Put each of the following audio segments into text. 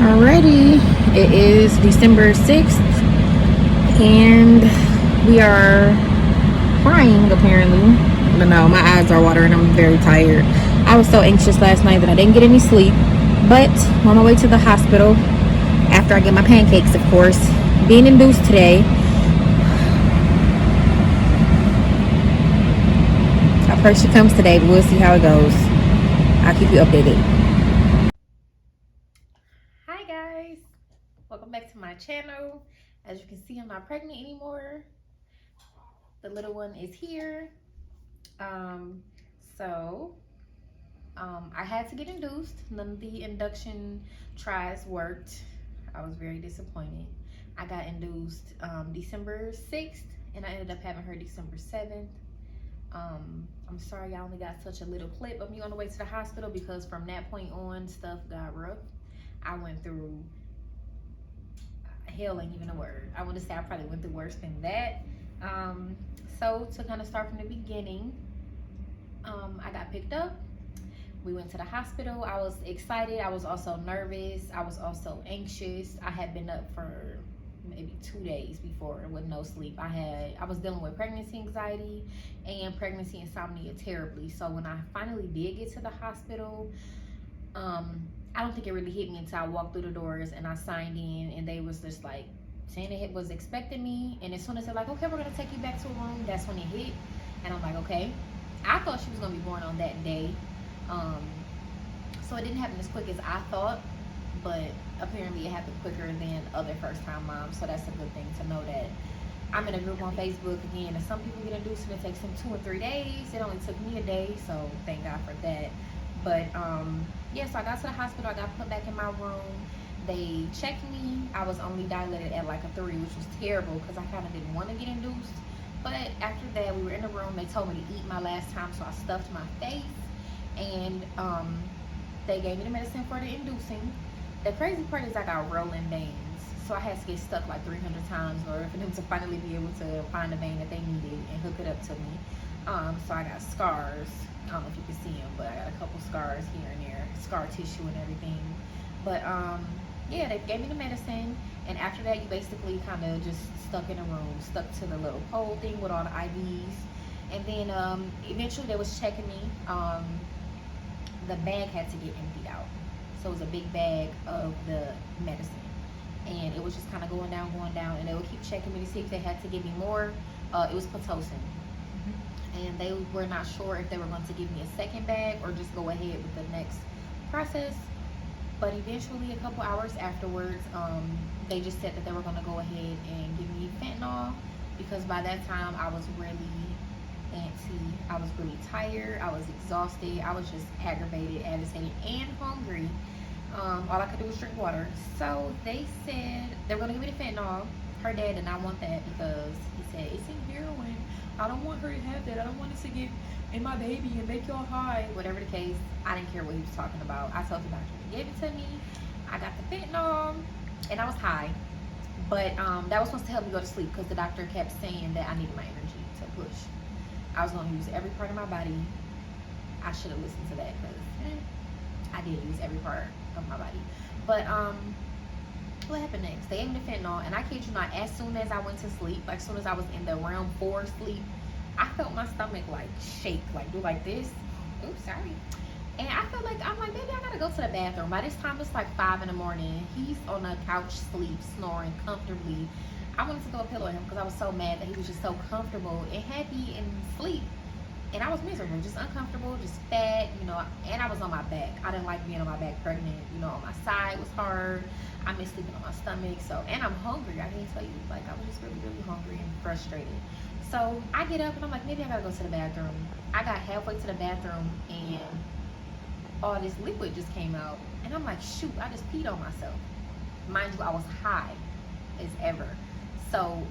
Alrighty, it is December 6th, and we are crying apparently. But no, my eyes are watering. I'm very tired. I was so anxious last night that I didn't get any sleep. But I'm on my way to the hospital after I get my pancakes, of course. Being induced today. I pray she comes today, but we'll see how it goes. I'll keep you updated. Hi guys, welcome back to my channel. As you can see, I'm not pregnant anymore. The little one is here. I had to get induced. None of the induction tries worked. I was very disappointed. I got induced December 6th, and I ended up having her December 7th. I'm sorry I only got such a little clip of me on the way to the hospital, because from that point on, stuff got rough. I went through, hell ain't even a word. I want to say I probably went through worse than that. So to kind of start from the beginning, I got picked up. We went to the hospital. I was excited. I was also nervous. I was also anxious. I had been up for maybe 2 days before with no sleep. I was dealing with pregnancy anxiety and pregnancy insomnia terribly. So when I finally did get to the hospital, I don't think it really hit me until I walked through the doors and I signed in, and they was just like saying it was expecting me. And as soon as they're like, okay, we're gonna take you back to a room, that's when it hit. And I'm like, okay. I thought she was gonna be born on that day. So it didn't happen as quick as I thought, but apparently it happened quicker than other first-time moms. So that's a good thing to know that. I'm in a group on Facebook again, and some people get induced and it takes them 2 or 3 days. It only took me a day, so thank God for that. But yeah, so I got to the hospital. I got put back in my room. They checked me. I was only dilated at like a 3, which was terrible because I kind of didn't want to get induced. But after that, we were in the room. They told me to eat my last time, so I stuffed my face. And they gave me the medicine for the inducing. The crazy part is I got rolling veins. So I had to get stuck like 300 times in order for them to finally be able to find the vein that they needed and hook it up to me. So I got scars. I don't know if you can see them, but I got a couple scars here and there, scar tissue and everything. But yeah, they gave me the medicine, and after that, you basically kind of just stuck in a room, stuck to the little pole thing with all the IVs. And then eventually they was checking me. The bag had to get emptied out. So it was a big bag of the medicine. And it was just kind of going down, and they would keep checking me to see if they had to give me more. It was Pitocin. And they were not sure if they were going to give me a second bag or just go ahead with the next process. But eventually, a couple hours afterwards, they just said that they were going to go ahead and give me fentanyl, because by that time I was really antsy. I was really tired. I was exhausted. I was just aggravated, agitated, and hungry. All I could do was drink water. So they said they were going to give me the fentanyl. Her dad did not want that because he said, it's in heroin. I don't want her to have that. I don't want it to get in my baby and make y'all high. Whatever the case, I didn't care what he was talking about. I told the doctor to give it to me. I got the fentanyl, and I was high. But that was supposed to help me go to sleep, because the doctor kept saying that I needed my energy to push. I was going to use every part of my body. I should have listened to that, because I did use every part of my body. But what happened next? They gave me the fentanyl, and I kid you not, as soon as I went to sleep, like as soon as I was in the round 4 sleep, I felt my stomach like shake, like do like this. Oops, sorry. And I felt like, I'm like, maybe I gotta go to the bathroom. By this time, it's like 5 in the morning. He's on the couch, sleep, snoring comfortably. I wanted to throw a pillow at him because I was so mad that he was just so comfortable and happy and sleep. And I was miserable, just uncomfortable, just fat, you know, and I was on my back. I didn't like being on my back pregnant, you know, on my side was hard. I miss sleeping on my stomach, so, and I'm hungry. I can't tell you, like, I was just really, really hungry and frustrated. So I get up and I'm like, maybe I gotta go to the bathroom. I got halfway to the bathroom and all this liquid just came out. And I'm like, shoot, I just peed on myself. Mind you, I was high as ever. So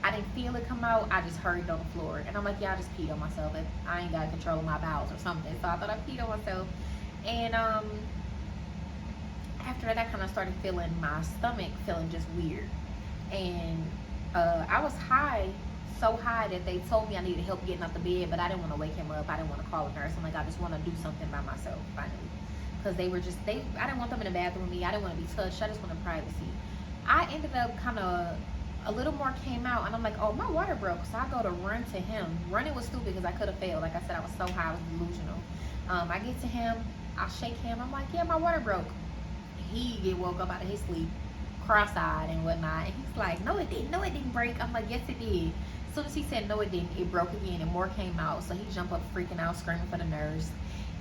I didn't feel it come out. I just hurried on the floor. And I'm like, yeah, I just peed on myself. And I ain't got control of my bowels or something. So I thought I peed on myself. And after that, I kind of started feeling my stomach feeling just weird. And I was high, so high that they told me I needed help getting out the bed, but I didn't want to wake him up. I didn't want to call a nurse. I'm like, I just want to do something by myself finally. because they were just, I didn't want them in the bathroom with me. I didn't want to be touched. I just wanted privacy. I ended up kind of, a little more came out, and I'm like, oh, my water broke. So I go to run to him. Running was stupid because I could have failed. Like I said, I was so high, I was delusional. I get to him, I shake him. I'm like, yeah, my water broke. He get woke up out of his sleep, cross-eyed and whatnot. And he's like, no, it didn't. No, it didn't break. I'm like, yes, it did. As soon as he said no, it didn't, it broke again, and more came out. So he jumped up, freaking out, screaming for the nurse.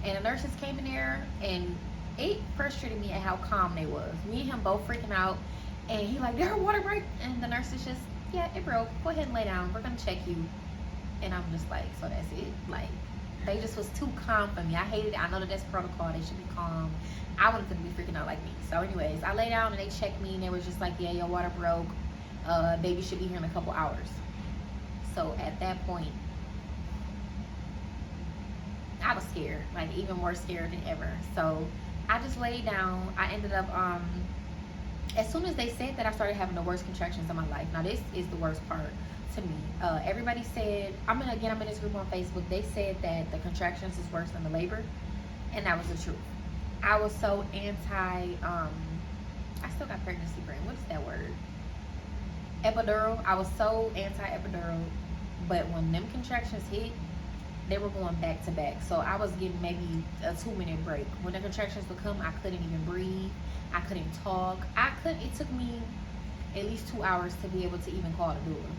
And the nurses came in there, and it frustrated me at how calm they was. Me and him both freaking out. And he like, did her water break? And the nurse is just, yeah, it broke. Go ahead and lay down. We're gonna check you. And I'm just like, so that's it? Like, they just was too calm for me. I hated it. I know that that's protocol. They should be calm. I wanted them to be freaking out like me. So anyways, I lay down and they checked me, and they were just like, yeah, your water broke. Baby should be here in a couple hours. So at that point, I was scared, like even more scared than ever. So I just laid down. I ended up, as soon as they said that, I started having the worst contractions of my life. Now this is the worst part to me. Everybody said, I'm in this group on Facebook. They said that the contractions is worse than the labor, and that was the truth. I was so anti, I still got pregnancy brain. What is that word? Epidural. I was so anti-epidural, but when them contractions hit, they were going back to back. So I was getting maybe a 2-minute break. When the contractions would come, I couldn't even breathe. I couldn't talk. It took me at least 2 hours to be able to even call the doula.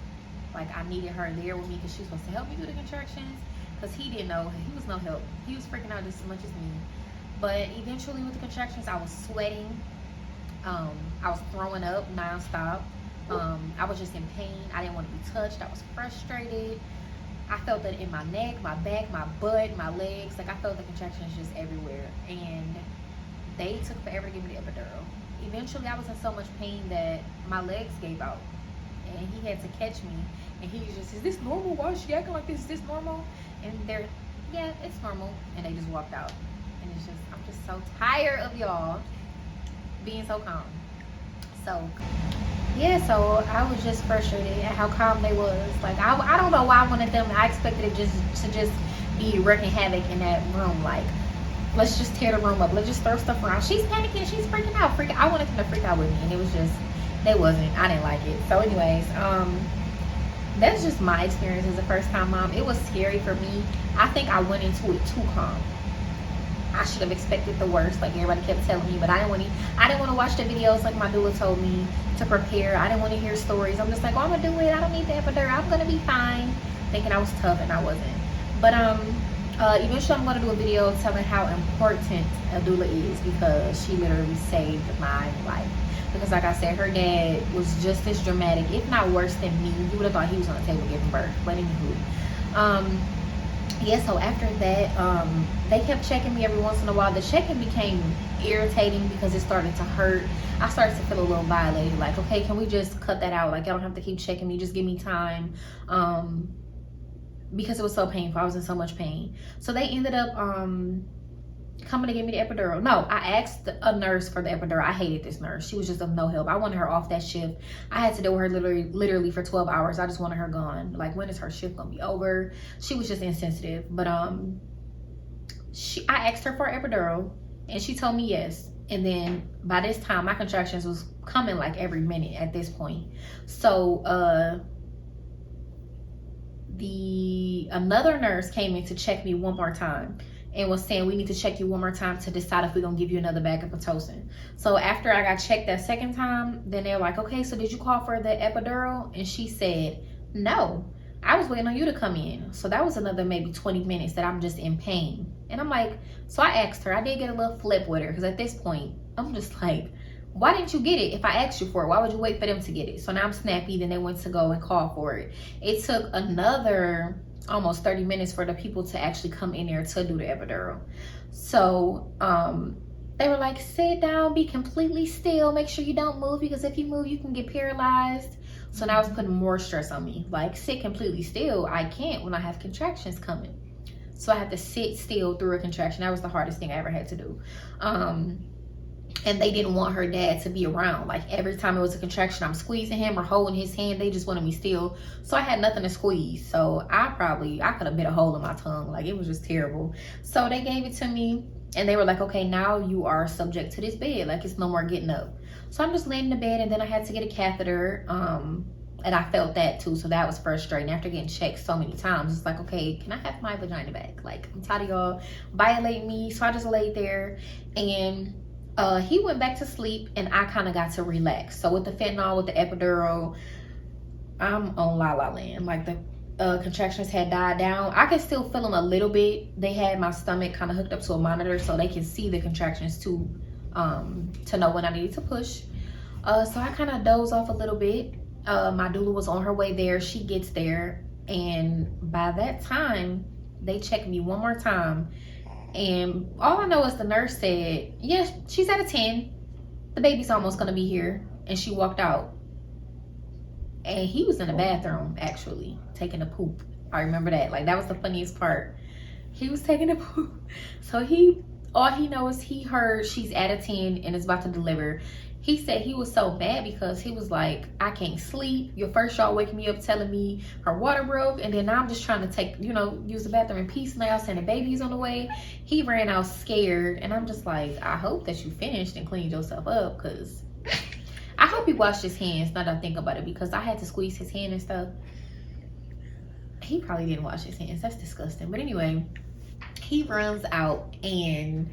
Like, I needed her there with me because she was supposed to help me do the contractions, because he didn't know. He was no help. He was freaking out just as much as me. But eventually with the contractions, I was sweating. I was throwing up nonstop. I was just in pain. I didn't want to be touched. I was frustrated. I felt that in my neck, my back, my butt, my legs. Like, I felt the contractions just everywhere. And they took forever to give me the epidural. Eventually, I was in so much pain that my legs gave out. And he had to catch me. And he was just, is this normal? Why is she acting like this? Is this normal? And they're, yeah, it's normal. And they just walked out. And it's just, I'm just so tired of y'all being so calm. So, yeah, so I was just frustrated at how calm they was. Like, I don't know why I wanted them. I expected it to just be wreaking havoc in that room. Like, let's just tear the room up. Let's just throw stuff around. She's panicking. She's freaking out. I wanted them to freak out with me, and it was just, they wasn't. I didn't like it. So anyways, that's just my experience as a first-time mom. It was scary for me. I think I went into it too calm. I should have expected the worst, like everybody kept telling me, but I didn't want to watch the videos like my doula told me to prepare. I didn't want to hear stories. I'm just like, oh, I'm gonna do it. I don't need the epidural. I'm gonna be fine. Thinking I was tough, and I wasn't. But eventually I'm gonna do a video telling how important a doula is, because she literally saved my life. Because like I said, her dad was just as dramatic, if not worse than me. You would have thought he was on the table giving birth. But anywho, yeah, so after that, they kept checking me every once in a while. The checking became irritating because it started to hurt. I started to feel a little violated. Like, okay, can we just cut that out? Like, y'all don't have to keep checking me. Just give me time. Because it was so painful. I was in so much pain. So they ended up coming to give me the epidural. No, I asked a nurse for the epidural. I hated this nurse. She was just of no help. I wanted her off that shift. I had to deal with her literally for 12 hours. I just wanted her gone. Like, when is her shift gonna be over? She was just insensitive. But I asked her for an epidural, and she told me yes. And then by this time, my contractions was coming like every minute at this point. So another nurse came in to check me one more time, and was saying, we need to check you one more time to decide if we're gonna give you another bag of Pitocin. So after I got checked that second time, then they're like, okay, so did you call for the epidural? And she said, no, I was waiting on you to come in. So that was another maybe 20 minutes that I'm just in pain. And I'm like, so I asked her, I did get a little flip with her, because at this point, I'm just like, why didn't you get it? If I asked you for it, why would you wait for them to get it? So now I'm snappy. Then they went to go and call for it. It took another almost 30 minutes for the people to actually come in there to do the epidural. So they were like, sit down, be completely still, make sure you don't move, because if you move, you can get paralyzed. So now it's putting more stress on me. Like, sit completely still, I can't when I have contractions coming. So I have to sit still through a contraction. That was the hardest thing I ever had to do. And they didn't want her dad to be around. Like, every time it was a contraction, I'm squeezing him or holding his hand. They just wanted me still. So I had nothing to squeeze. So I could have bit a hole in my tongue. Like, it was just terrible. So they gave it to me. And they were like, okay, now you are subject to this bed. Like, it's no more getting up. So I'm just laying in the bed, and then I had to get a catheter. And I felt that too, so that was frustrating. After getting checked so many times, it's like, okay, can I have my vagina back? Like, I'm tired of y'all violating me. So I just laid there, and he went back to sleep, and I kind of got to relax. So with the fentanyl, with the epidural, I'm on la la land. Like, the contractions had died down. I could still feel them a little bit. They had my stomach kind of hooked up to a monitor so they can see the contractions too, to know when I needed to push. So I kind of dozed off a little bit. My doula was on her way there. She gets there, and by that time they checked me one more time, and all I know is the nurse said, yeah, she's at a 10, the baby's almost gonna be here. And she walked out, and he was in the bathroom actually taking a poop. I remember that. Like, that was the funniest part. He was taking a poop. So all he knows, he heard she's at a 10 and is about to deliver. He said he was so bad because he was like, I can't sleep. Your first y'all waking me up telling me her water broke, and then now I'm just trying to take, use the bathroom in peace now, saying the baby's on the way. He ran out scared, and I'm just like, I hope that you finished and cleaned yourself up, because I hope he washed his hands, now that I think about it, because I had to squeeze his hand and stuff. He probably didn't wash his hands. That's disgusting. But anyway, he runs out, and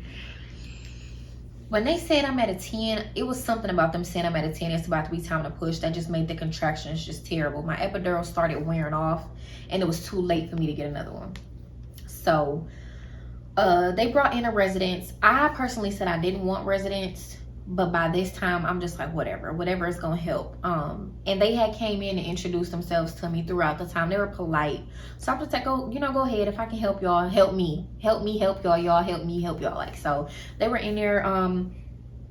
when they said I'm at a 10, it was something about them saying I'm at a 10, it's about to be time to push, that just made the contractions just terrible. My epidural started wearing off, and it was too late for me to get another one. So they brought in a residence. I personally said I didn't want residence, but by this time I'm just like, whatever is gonna help. And they had came in and introduced themselves to me throughout the time. They were polite, so I'm just like, go ahead. If I can help y'all, help me help y'all, y'all help me help y'all. Like, so they were in there.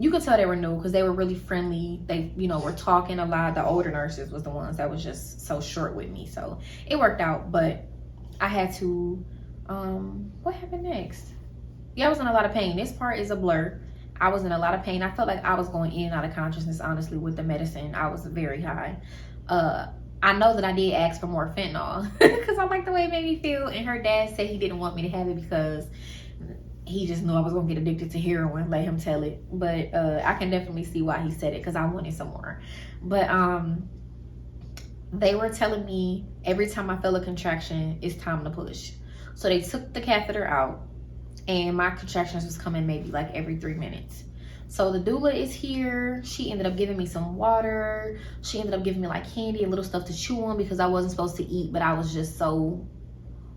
You could tell they were new because they were really friendly. They were talking a lot. The older nurses was the ones that was just so short with me, so it worked out. But I had to what happened next? Yeah, I was in a lot of pain. This part is a blur. I was in a lot of pain. I felt like I was going in and out of consciousness, honestly, with the medicine. I was very high. I know that I did ask for more fentanyl because I like the way it made me feel. And her dad said he didn't want me to have it because he just knew I was going to get addicted to heroin, let him tell it. But I can definitely see why he said it, because I wanted some more. But they were telling me every time I feel a contraction, it's time to push. So they took the catheter out, and my contractions was coming maybe like every 3 minutes. So the doula is here. She ended up giving me some water. She ended up giving me like candy and little stuff to chew on because I wasn't supposed to eat, but I was just so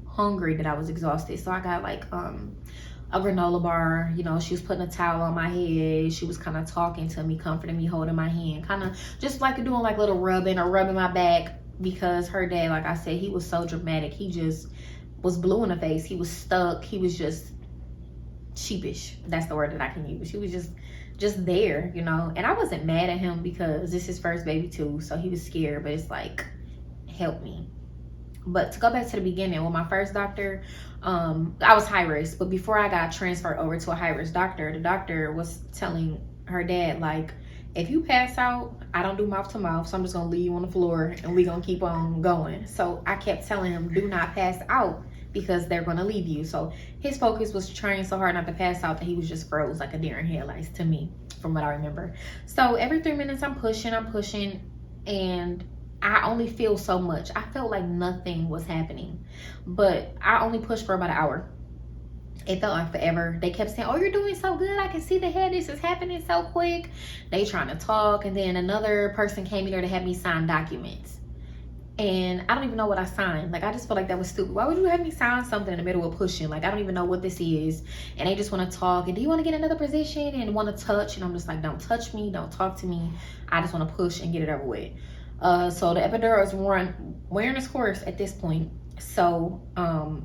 hungry that I was exhausted. So I got like a granola bar. She was putting a towel on my head. She was kind of talking to me, comforting me, holding my hand, kind of just like doing like little rubbing or rubbing my back, because her dad, like I said, he was so dramatic. He just was blue in the face. He was stuck. He was just sheepish. That's the word that I can use. He was just there, and I wasn't mad at him because this is his first baby too, so he was scared, but it's like, help me. But to go back to the beginning, with my first doctor, I was high risk, but before I got transferred over to a high risk doctor, the doctor was telling her dad, like, if you pass out, I don't do mouth to mouth, so I'm just gonna leave you on the floor and we gonna keep on going. So I kept telling him, do not pass out, because they're gonna leave you. So his focus was trying so hard not to pass out that he was just froze like a deer in headlights, to me, from what I remember. So every 3 minutes I'm pushing, and I only feel so much. I felt like nothing was happening, but I only pushed for about an hour. It felt like forever. They kept saying, oh, you're doing so good. I can see the head. This is happening so quick. They trying to talk, and then another person came in there to have me sign documents. And I don't even know what I signed. Like, I just feel like that was stupid. Why would you have me sign something in the middle of pushing? Like, I don't even know what this is. And they just want to talk. And do you want to get another position? And want to touch? And I'm just like, don't touch me. Don't talk to me. I just want to push and get it over with. So the epidural is wearing its course at this point. So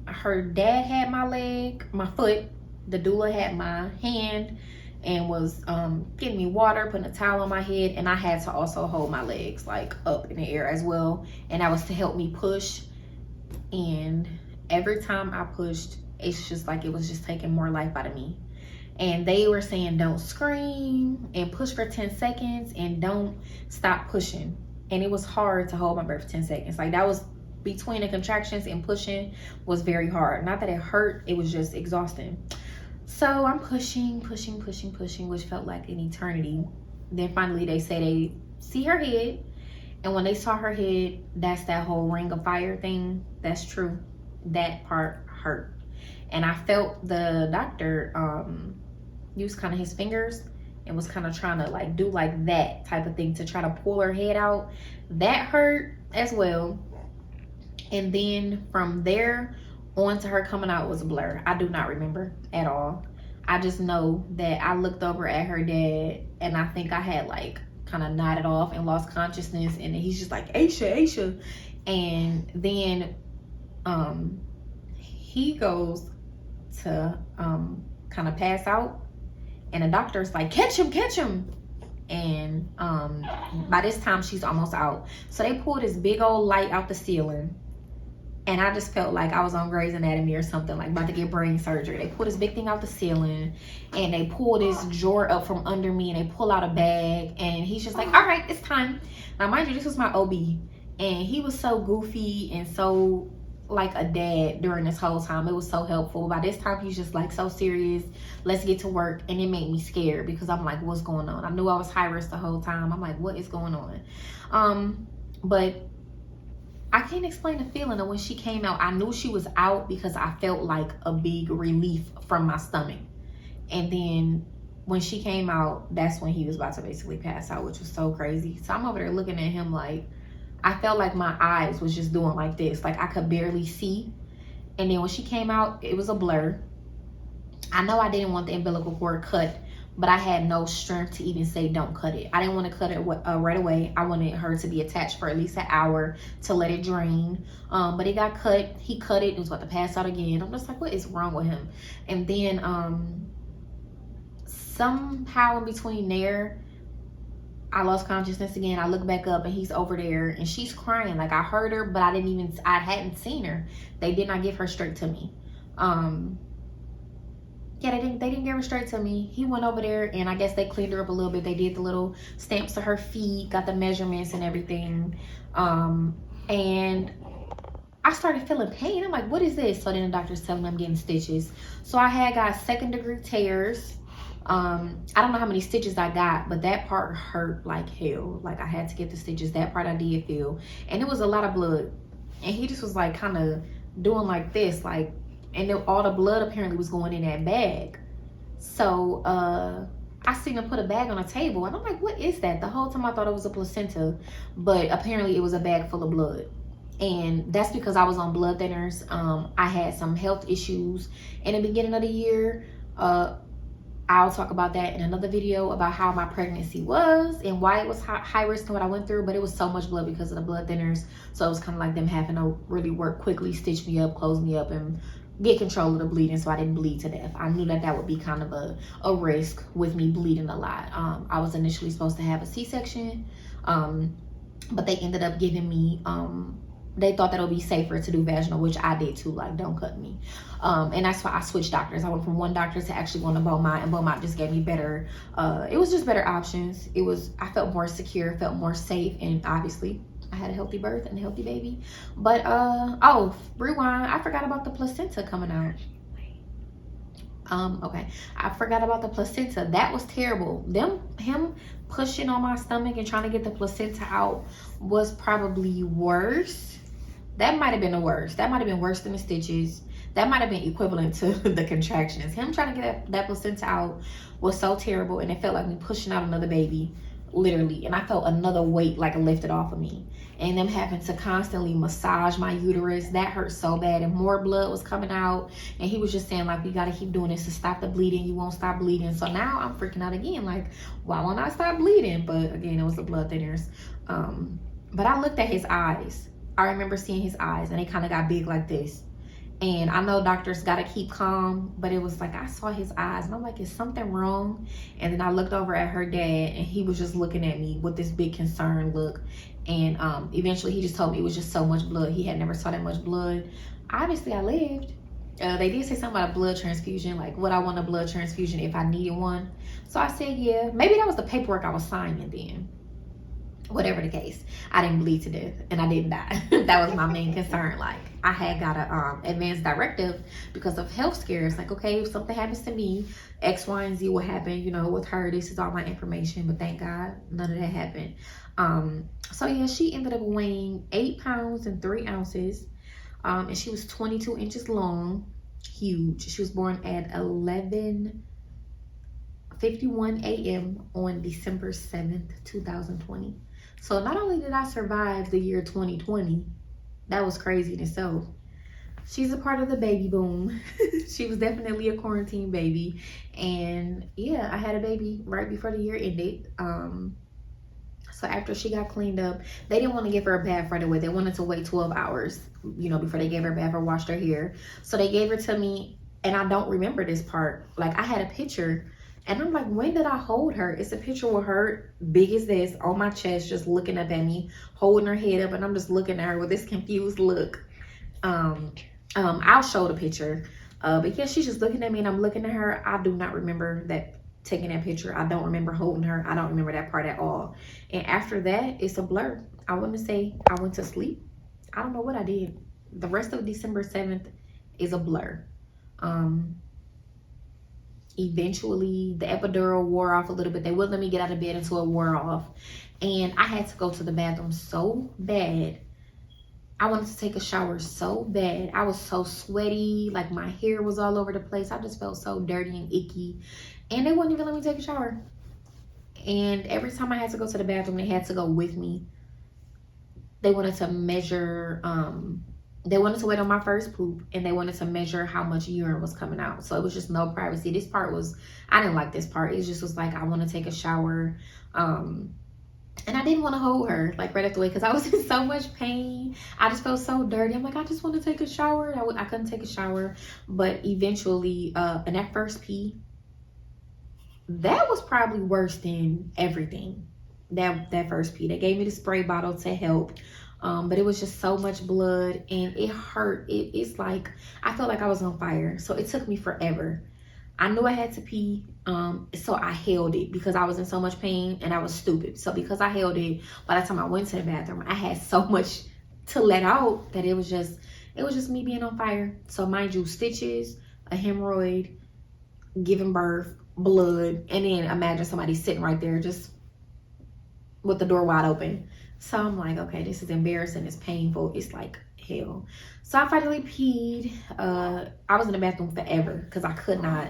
her dad had my leg, my foot. The doula had my hand and was getting me water, putting a towel on my head, and I had to also hold my legs like up in the air as well, and that was to help me push. And every time I pushed, it's just like it was just taking more life out of me. And they were saying, don't scream, and push for 10 seconds, and don't stop pushing. And it was hard to hold my breath for 10 seconds. Like, that was between the contractions and pushing was very hard. Not that it hurt, it was just exhausting. So I'm pushing, which felt like an eternity. Then finally they say they see her head. And when they saw her head, that's that whole ring of fire thing. That's true. That part hurt. And I felt the doctor use kind of his fingers and was kind of trying to like do like that type of thing to try to pull her head out. That hurt as well. And then from there on to her coming out was a blur. I do not remember at all. I just know that I looked over at her dad and I think I had like kind of nodded off and lost consciousness, and then he's just like, Aisha. And then he goes to kind of pass out, and the doctor's like, catch him. And by this time she's almost out. So they pulled this big old light out the ceiling, and I just felt like I was on Grey's Anatomy or something, like about to get brain surgery. They pull this big thing out the ceiling, and they pull this drawer up from under me, and they pull out a bag, and he's just like, all right, it's time. Now, mind you, this was my OB, and he was so goofy and so like a dad during this whole time. It was so helpful. By this time, he's just like so serious. Let's get to work. And it made me scared because I'm like, what's going on? I knew I was high risk the whole time. I'm like, what is going on? But I can't explain the feeling of when she came out. I knew she was out because I felt like a big relief from my stomach. And then when she came out, that's when he was about to basically pass out, which was so crazy. So I'm over there looking at him like, I felt like my eyes was just doing like this. Like I could barely see. And then when she came out, it was a blur. I know I didn't want the umbilical cord cut, but I had no strength to even say don't cut it. I didn't want to cut it right away. I wanted her to be attached for at least an hour to let it drain. But it got cut. He cut it and was about to pass out again. I'm just like, what is wrong with him? And then somehow in between there, I lost consciousness again. I look back up and he's over there and she's crying. Like I heard her, but I hadn't seen her. They did not give her straight to me. Yeah, they didn't give her straight to me. He went over there and I guess they cleaned her up a little bit. They did the little stamps to her feet, got the measurements and everything. And I started feeling pain. I'm like, what is this? So then the doctor's telling me I'm getting stitches. So I had got 2nd-degree tears. I don't know how many stitches I got, but that part hurt like hell. Like I had to get the stitches. That part I did feel. And it was a lot of blood. And he just was like kind of doing like this, like, and then all the blood apparently was going in that bag. So I seen him put a bag on a table and I'm like, what is that? The whole time I thought it was a placenta, but apparently it was a bag full of blood. And that's because I was on blood thinners. I had some health issues in the beginning of the year. I'll talk about that in another video about how my pregnancy was and why it was high risk and what I went through. But it was so much blood because of the blood thinners. So it was kind of like them having to really work quickly, stitch me up, close me up, and get control of the bleeding so I didn't bleed to death. I knew that that would be kind of a risk with me bleeding a lot. I was initially supposed to have a C-section, but they ended up giving me, they thought that it would be safer to do vaginal, which I did too, like don't cut me. And that's why I switched doctors. I went from one doctor to actually going to Beaumont, and Beaumont just gave me better, it was just better options. I felt more secure, felt more safe, and obviously I had a healthy birth and a healthy baby. But oh, rewind, I forgot about the placenta coming out. Okay, I forgot about the placenta. That was terrible. Him pushing on my stomach and trying to get the placenta out was probably worse. That might have been the worst. That might have been worse than the stitches. That might have been equivalent to the contractions. Him trying to get that placenta out was so terrible, and it felt like me pushing out another baby, literally. And I felt another weight like lifted off of me. And them having to constantly massage my uterus, that hurt so bad. And more blood was coming out. And he was just saying, like, we got to keep doing this to stop the bleeding. You won't stop bleeding. So now I'm freaking out again. Like, why won't I stop bleeding? But again, it was the blood thinners. But I looked at his eyes. I remember seeing his eyes, and they kind of got big like this. And I know doctors got to keep calm, but it was like I saw his eyes, and I'm like, is something wrong? And then I looked over at her dad, and he was just looking at me with this big concerned look. And eventually he just told me it was just so much blood. He had never saw that much blood. Obviously I lived. They did say something about a blood transfusion, like would I want a blood transfusion if I needed one? So I said yeah. Maybe that was the paperwork I was signing then. Whatever the case, I didn't bleed to death and I didn't die. That was my main concern. Like, I had got a advanced directive because of health scares. Like, okay, if something happens to me, X, Y, and Z will happen, you know, with her. This is all my information, but thank God none of that happened. So yeah, she ended up weighing 8 pounds and 3 ounces. And she was 22 inches long, huge. She was born at 11:51 a.m. on December 7th, 2020. So not only did I survive the year 2020, that was crazy in itself. She's a part of the baby boom. She was definitely a quarantine baby. And yeah, I had a baby right before the year ended. So after she got cleaned up, they didn't want to give her a bath right away. They wanted to wait 12 hours, you know, before they gave her a bath or washed her hair. So they gave her to me, and I don't remember this part. Like, I had a picture, and I'm like, when did I hold her? It's a picture with her big as this on my chest, just looking up at me, holding her head up, and I'm just looking at her with this confused look. I'll show the picture. But yeah, she's just looking at me, and I'm looking at her. I do not remember that taking that picture. I don't remember holding her. I don't remember that part at all. And after that, it's a blur. I want to say I went to sleep. I don't know what I did. The rest of December 7th is a blur. Eventually, the epidural wore off a little bit. They wouldn't let me get out of bed until it wore off. And I had to go to the bathroom so bad. I wanted to take a shower so bad. I was so sweaty. Like, my hair was all over the place. I just felt so dirty and icky. And they wouldn't even let me take a shower. And every time I had to go to the bathroom, they had to go with me. They wanted to measure, they wanted to wait on my first poop, and they wanted to measure how much urine was coming out. So it was just no privacy. This part was, I didn't like this part. It just was like, I want to take a shower. And I didn't want to hold her like right after, because I was in so much pain. I just felt so dirty. I'm like, I just want to take a shower. I couldn't take a shower. But eventually, and that first pee, that was probably worse than everything. That first pee, they gave me the spray bottle to help, but it was just so much blood and it hurt. It's like I felt like I was on fire. So it took me forever. I knew I had to pee, so I held it because I was in so much pain and I was stupid. So because I held it, by the time I went to the bathroom, I had so much to let out that it was just me being on fire. So mind you, stitches, a hemorrhoid, giving birth, blood, and then imagine somebody sitting right there just with the door wide open. So I'm like, okay, this is embarrassing, it's painful, it's like hell. So I finally peed. I was in the bathroom forever because I could not.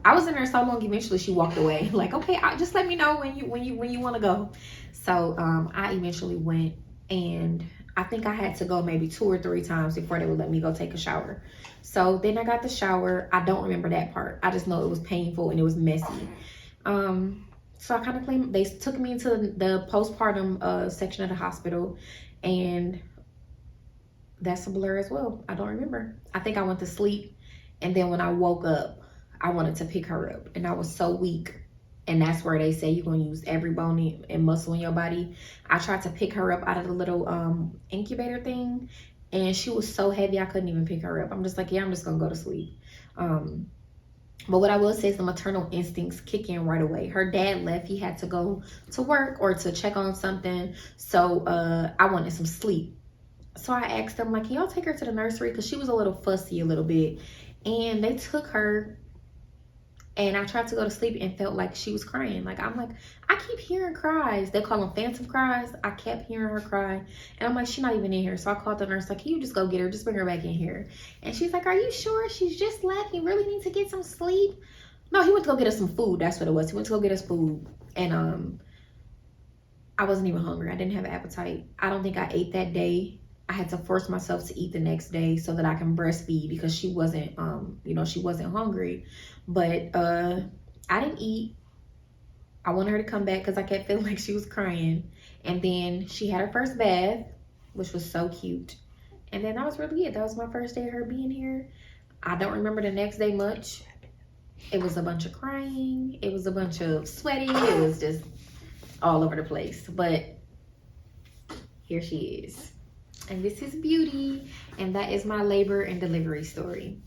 I was in there so long, eventually she walked away. Like, okay, just let me know when you want to go. So I eventually went, and I think I had to go maybe 2 or 3 times before they would let me go take a shower. So then I got the shower. I don't remember that part. I just know it was painful and it was messy. So I kind of claimed, they took me into the postpartum section of the hospital, and that's a blur as well. I don't remember. I think I went to sleep, and then when I woke up, I wanted to pick her up, and I was so weak. And that's where they say you're going to use every bone and muscle in your body. I tried to pick her up out of the little incubator thing, and she was so heavy I couldn't even pick her up. I'm just like, yeah, I'm just going to go to sleep. But what I will say is the maternal instincts kick in right away. Her dad left. He had to go to work or to check on something. So I wanted some sleep. So I asked them, like, can y'all take her to the nursery? Because she was a little fussy a little bit. And they took her. And I tried to go to sleep and felt like she was crying. Like, I'm like, I keep hearing cries. They call them phantom cries. I kept hearing her cry. And I'm like, she's not even in here. So I called the nurse, like, can you just go get her? Just bring her back in here. And she's like, are you sure? She's just left. You really need to get some sleep? No, he went to go get us some food. That's what it was. He went to go get us food. And I wasn't even hungry. I didn't have an appetite. I don't think I ate that day. I had to force myself to eat the next day so that I can breastfeed because she wasn't, she wasn't hungry. But I didn't eat. I wanted her to come back because I kept feeling like she was crying. And then she had her first bath, which was so cute. And then that was really it. That was my first day of her being here. I don't remember the next day much. It was a bunch of crying. It was a bunch of sweating. It was just all over the place. But here she is. And this is Beauty. And that is my labor and delivery story.